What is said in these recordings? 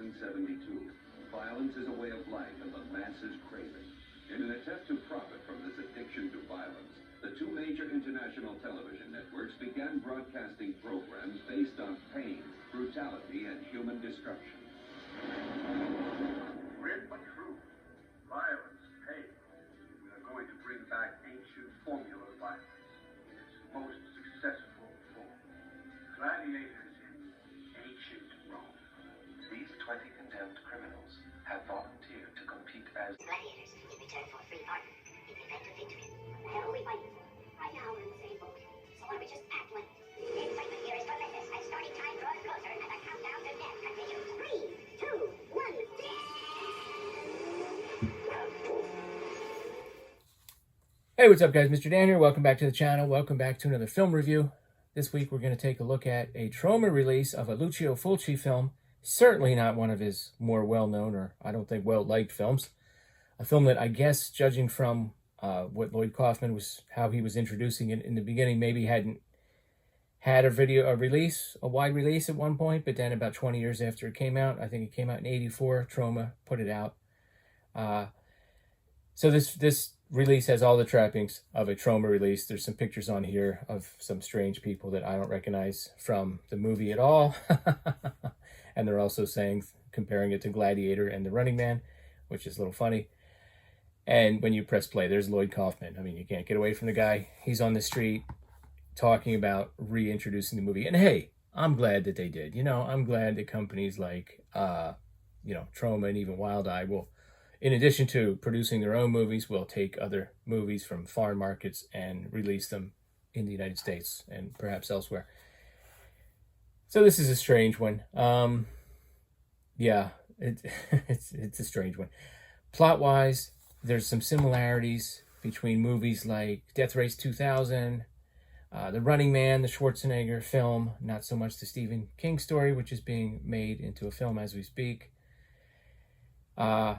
2072. Violence is a way of life and the masses crave it. In an attempt to profit from this addiction to violence, the two major international television networks began broadcasting programs based on pain, brutality, and human destruction. Grit but true. Violence, pain. We are going to bring back ancient formula violence in its most successful form. Gladiators in ancient Rome. These 20 condemned criminals have volunteered to compete as gladiators in return for a free pardon in the event of victory. What the hell are we fighting for? Right now we're in the same boat. So why don't we just act like it? The excitement here is tremendous as starting time draws closer and the countdown to death continues. 3, 2, 1, Hey, what's up guys? Mr. Dan here. Welcome back to the channel. Welcome back to another film review. This week we're going to take a look at a Troma release of a Lucio Fulci film. Certainly not one of his more well-known or I don't think well-liked films. A film that I guess, judging from what Lloyd Kaufman was, how he was introducing it in the beginning, maybe hadn't had a wide release at one point, but then about 20 years after it came out, I think it came out in '84, Troma put it out. So this release has all the trappings of a Troma release. There's some pictures on here of some strange people that I don't recognize from the movie at all. And they're also comparing it to Gladiator and The Running Man, which is a little funny. And when you press play, there's Lloyd Kaufman. I mean, you can't get away from the guy. He's on the street talking about reintroducing the movie. And hey, I'm glad that they did. You know, I'm glad that companies like, Troma and even Wild Eye will, in addition to producing their own movies, will take other movies from foreign markets and release them in the United States and perhaps elsewhere. So this is a strange one. It's a strange one. Plot-wise, there's some similarities between movies like Death Race 2000, The Running Man, the Schwarzenegger film, not so much the Stephen King story, which is being made into a film as we speak. The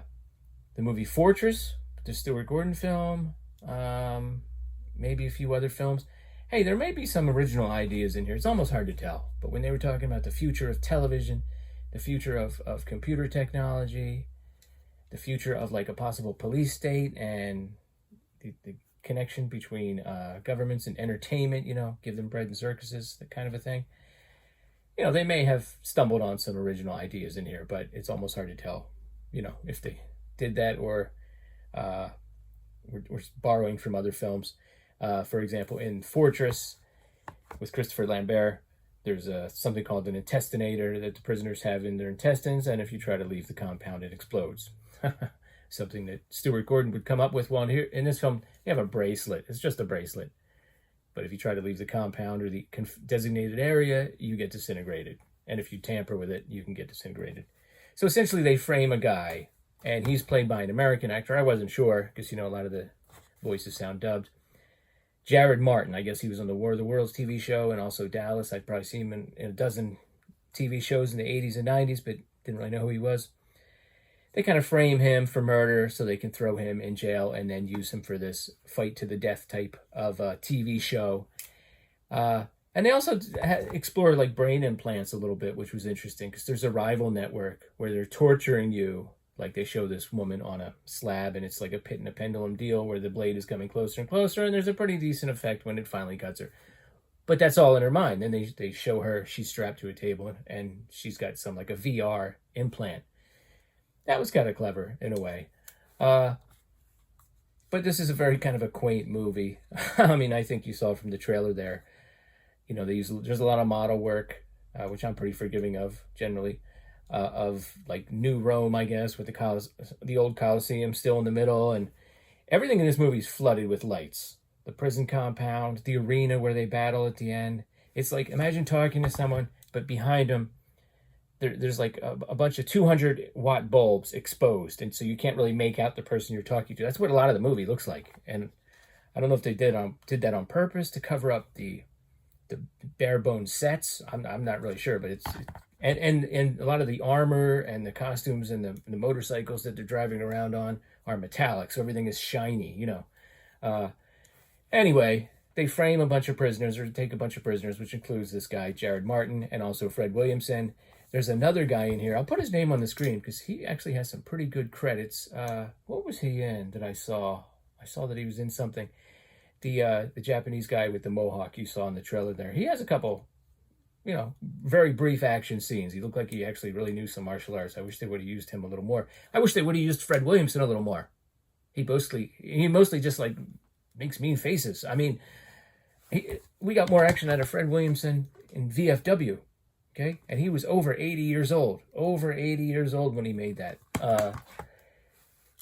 movie Fortress, the Stuart Gordon film, maybe a few other films. Hey, there may be some original ideas in here. It's almost hard to tell. But when they were talking about the future of television, the future of computer technology, the future of like a possible police state and the connection between governments and entertainment, give them bread and circuses, that kind of a thing. They may have stumbled on some original ideas in here, but it's almost hard to tell, if they did that or we're borrowing from other films. For example, in Fortress with Christopher Lambert, there's something called an intestinator that the prisoners have in their intestines, and if you try to leave the compound, it explodes. Something that Stuart Gordon would come up with. Well, here in this film, they have a bracelet. It's just a bracelet. But if you try to leave the compound or the designated area, you get disintegrated. And if you tamper with it, you can get disintegrated. So essentially, they frame a guy, and he's played by an American actor. I wasn't sure, because, a lot of the voices sound dubbed. Jared Martin, I guess he was on the War of the Worlds TV show, and also Dallas. I'd probably seen him in a dozen TV shows in the 80s and 90s, but didn't really know who he was. They kind of frame him for murder so they can throw him in jail and then use him for this fight to the death type of TV show. And they also explore like brain implants a little bit, which was interesting because there's a rival network where they're torturing you. Like they show this woman on a slab and it's like a pit and a pendulum deal where the blade is coming closer and closer, and there's a pretty decent effect when it finally cuts her. But that's all in her mind. Then they show her, she's strapped to a table and she's got some like a VR implant. That was kind of clever in a way. But this is a very kind of a quaint movie. I mean, I think you saw from the trailer there, there's a lot of model work, which I'm pretty forgiving of generally, of like New Rome, I guess, with the old Colosseum still in the middle. And everything in this movie is flooded with lights. The prison compound, the arena where they battle at the end. It's like, imagine talking to someone, but behind them, there's like a bunch of 200-watt bulbs exposed, and so you can't really make out the person you're talking to. That's what a lot of the movie looks like, and I don't know if they did that on purpose to cover up the bare bones sets. I'm not really sure, but it's and a lot of the armor and the costumes and the motorcycles that they're driving around on are metallic, so everything is shiny. Anyway, they frame a bunch of prisoners or take a bunch of prisoners, which includes this guy Jared Martin and also Fred Williamson. there's another guy in here. I'll put his name on the screen because he actually has some pretty good credits. What was he in that I saw? I saw that he was in something. The Japanese guy with the mohawk you saw in the trailer there. He has a couple, very brief action scenes. He looked like he actually really knew some martial arts. I wish they would have used him a little more. I wish they would have used Fred Williamson a little more. He mostly just like makes mean faces. I mean, we got more action out of Fred Williamson in VFW, okay? And he was over 80 years old. Over 80 years old when he made that.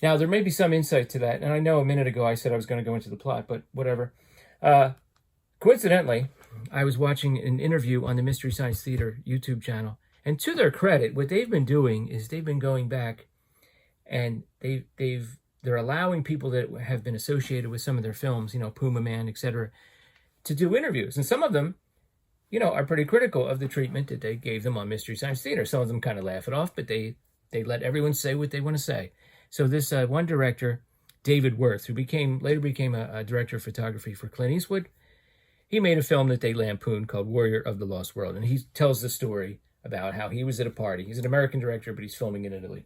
Now, there may be some insight to that. And I know a minute ago I said I was going to go into the plot, but whatever. Coincidentally, I was watching an interview on the Mystery Science Theater YouTube channel. And to their credit, what they've been doing is they've been going back and they're allowing people that have been associated with some of their films, Puma Man, etc., to do interviews. And some of them, are pretty critical of the treatment that they gave them on Mystery Science Theater. Some of them kind of laugh it off, but they let everyone say what they want to say. So this one director, David Worth, who later became a director of photography for Clint Eastwood, he made a film that they lampooned called Warrior of the Lost World. And he tells the story about how he was at a party. He's an American director, but he's filming in Italy.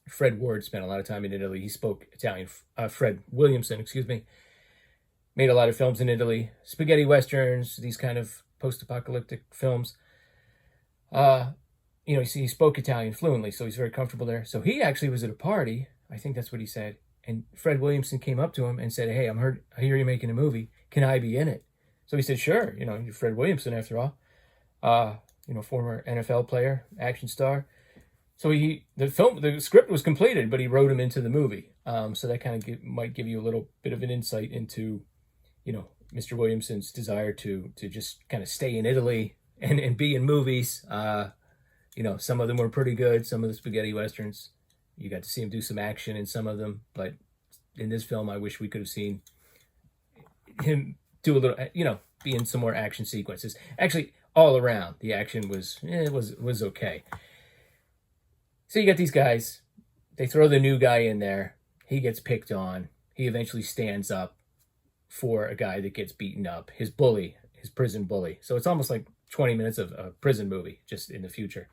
Fred Ward spent a lot of time in Italy. He spoke Italian. Fred Williamson, made a lot of films in Italy. Spaghetti westerns, these kind of post-apocalyptic films. He spoke Italian fluently, so he's very comfortable there. So he actually was at a party. I think that's what he said. And Fred Williamson came up to him and said, "Hey, I hear you're making a movie. Can I be in it?" So he said, "Sure. You're Fred Williamson after all. Former NFL player, action star." So the script was completed, but he wrote him into the movie. So that kind of might give you a little bit of an insight into, Mr. Williamson's desire to just kind of stay in Italy and be in movies. Some of them were pretty good. Some of the spaghetti westerns, you got to see him do some action in some of them. But in this film, I wish we could have seen him do a little, be in some more action sequences. Actually, all around, the action was okay. So you got these guys, they throw the new guy in there, he gets picked on, he eventually stands up for a guy that gets beaten up, his prison bully. So it's almost like 20 minutes of a prison movie, just in the future.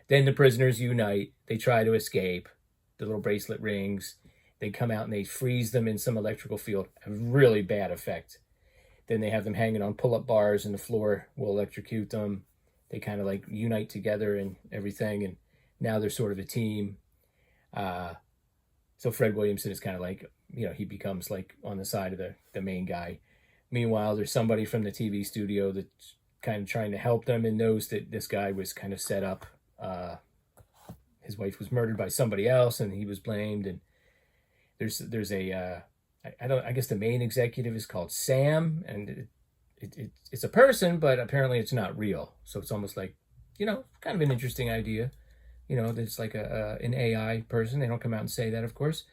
Then the prisoners unite, they try to escape, the little bracelet rings, they come out and they freeze them in some electrical field, a really bad effect. Then they have them hanging on pull-up bars and the floor will electrocute them. They kind of like unite together and everything, and now they're sort of a team. So Fred Williamson is kind of like, he becomes like on the side of the main guy. Meanwhile, there's somebody from the TV studio that's kind of trying to help them and knows that this guy was kind of set up. His wife was murdered by somebody else and he was blamed. And there's I guess the main executive is called Sam, and it's a person, but apparently it's not real. So it's almost like, kind of an interesting idea. It's like an AI person. They don't come out and say that, of course.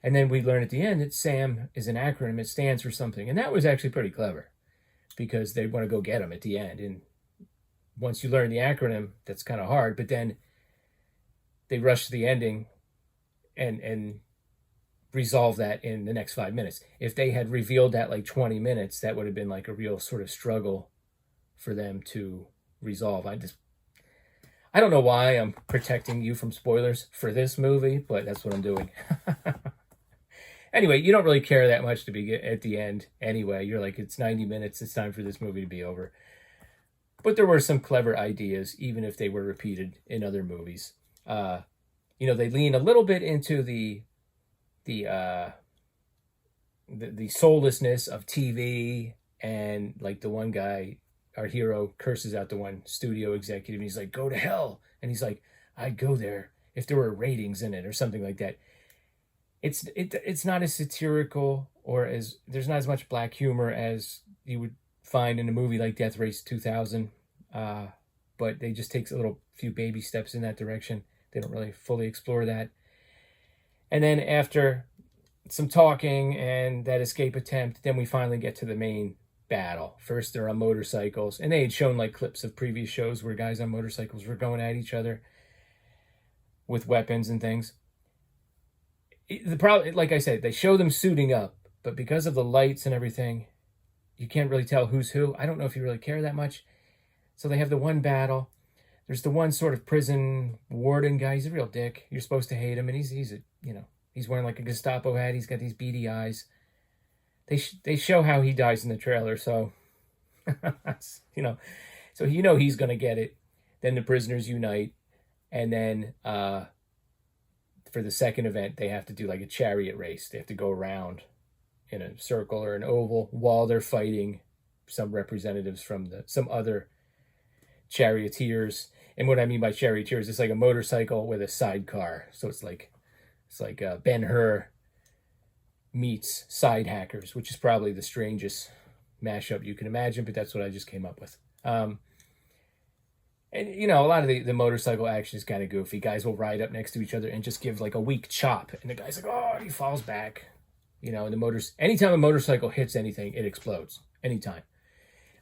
And then we learn at the end that Sam is an acronym. It stands for something. And that was actually pretty clever because they want to go get him at the end. And once you learn the acronym, that's kind of hard. But then they rush to the ending and resolve that in the next 5 minutes. If they had revealed that like 20 minutes, that would have been like a real sort of struggle for them to resolve. I don't know why I'm protecting you from spoilers for this movie, but that's what I'm doing. Anyway, you don't really care that much to be at the end anyway. You're like, it's 90 minutes. It's time for this movie to be over. But there were some clever ideas, even if they were repeated in other movies. They lean a little bit into the soullessness of TV, and like the one guy, our hero, curses out the one studio executive and he's like, "Go to hell." And he's like, "I'd go there if there were ratings in it," or something like that. It's not as satirical, or there's not as much black humor as you would find in a movie like Death Race 2000. But they just take a few baby steps in that direction. They don't really fully explore that. And then after some talking and that escape attempt, then we finally get to the main battle. First, they're on motorcycles, and they had shown like clips of previous shows where guys on motorcycles were going at each other with weapons and things. The problem, like I said, they show them suiting up, but because of the lights and everything, you can't really tell who's who. I don't know if you really care that much. So they have the one battle. there's the one sort of prison warden guy. He's a real dick. You're supposed to hate him, and he's a, you know, he's wearing like a Gestapo hat. He's got these beady eyes. They show how he dies in the trailer, so you know, so you know he's gonna get it. Then the prisoners unite, and then for the second event, they have to do like a chariot race. They have to go around in a circle or an oval while they're fighting some representatives from some other charioteers. And what I mean by charioteers, it's like a motorcycle with a sidecar. So it's like Ben-Hur meets side hackers, which is probably the strangest mashup you can imagine, but that's what I just came up with. And, you know, a lot of the motorcycle action is kind of goofy. Guys will ride up next to each other and just give like a weak chop. And the guy's like, oh, he falls back. You know, and anytime a motorcycle hits anything, it explodes. Anytime.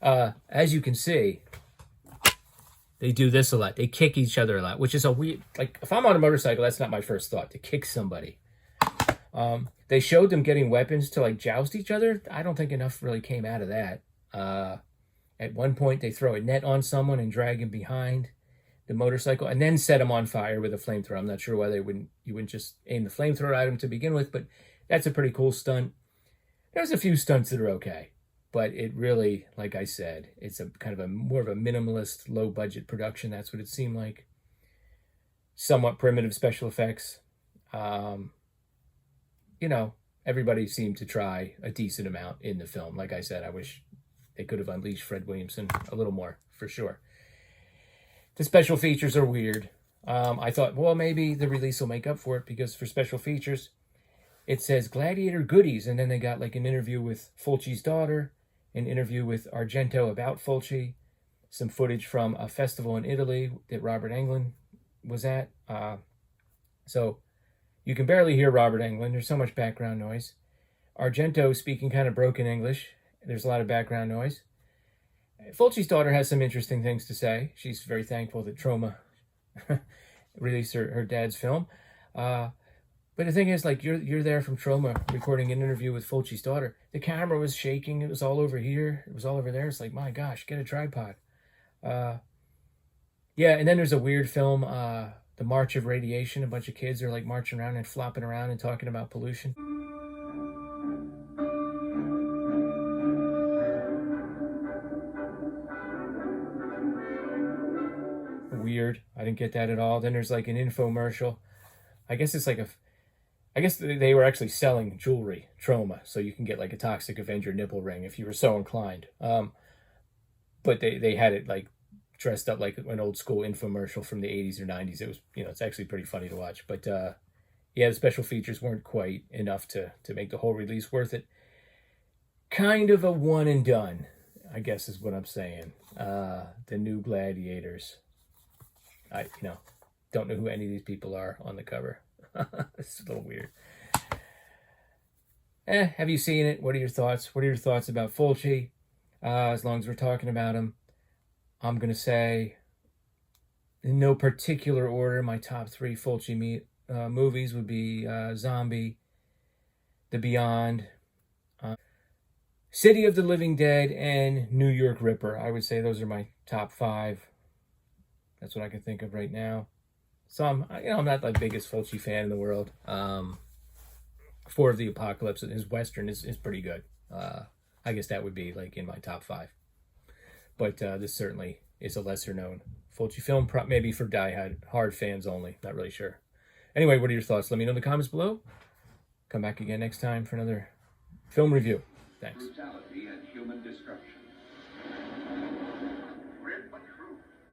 As you can see, they do this a lot. They kick each other a lot, which is a weird, like, if I'm on a motorcycle, that's not my first thought, to kick somebody. They showed them getting weapons to like joust each other. I don't think enough really came out of that. At one point, they throw a net on someone and drag him behind the motorcycle and then set him on fire with a flamethrower. I'm not sure why you wouldn't just aim the flamethrower at him to begin with, but that's a pretty cool stunt. There's a few stunts that are okay, but it really, like I said, it's a kind of a more of a minimalist, low budget production. That's what it seemed like. Somewhat primitive special effects. You know, everybody seemed to try a decent amount in the film. Like I said, I wish they could have unleashed Fred Williamson a little more, for sure. The special features are weird. I thought, well, maybe the release will make up for it, because for special features, it says Gladiator goodies, and then they got like an interview with Fulci's daughter, an interview with Argento about Fulci, some footage from a festival in Italy that Robert Englund was at. So you can barely hear Robert Englund. There's so much background noise. Argento speaking kind of broken English. There's a lot of background noise. Fulci's daughter has some interesting things to say. She's very thankful that Troma released her dad's film. But the thing is, like, you're there from Troma recording an interview with Fulci's daughter. The camera was shaking. It was all over here. It was all over there. It's like, my gosh, get a tripod. Yeah, and then there's a weird film, The March of Radiation. A bunch of kids are like marching around and flopping around and talking about pollution. Weird. I didn't get that at all. Then there's like an infomercial. I guess it's like I guess they were actually selling jewelry, Troma, so you can get like a Toxic Avenger nipple ring if you were so inclined. But they had it like dressed up like an old school infomercial from the 80s or 90s. It was, you know, it's actually pretty funny to watch. But yeah, the special features weren't quite enough to make the whole release worth it. Kind of a one and done, I guess is what I'm saying. The new Gladiators. I don't know who any of these people are on the cover. It's a little weird. Have you seen it? What are your thoughts? What are your thoughts about Fulci? As long as we're talking about him, I'm going to say, in no particular order, my top 3 Fulci movies would be Zombie, The Beyond, City of the Living Dead, and New York Ripper. I would say those are my top 5. That's what I can think of right now. So I'm not the biggest Fulci fan in the world. 4 of the Apocalypse, his Western, is pretty good. I guess that would be like in my top 5. But this certainly is a lesser known Fulci film, maybe for die-hard fans only. Not really sure. Anyway, what are your thoughts? Let me know in the comments below. Come back again next time for another film review. Thanks. Brutality and human destruction. Grim but true.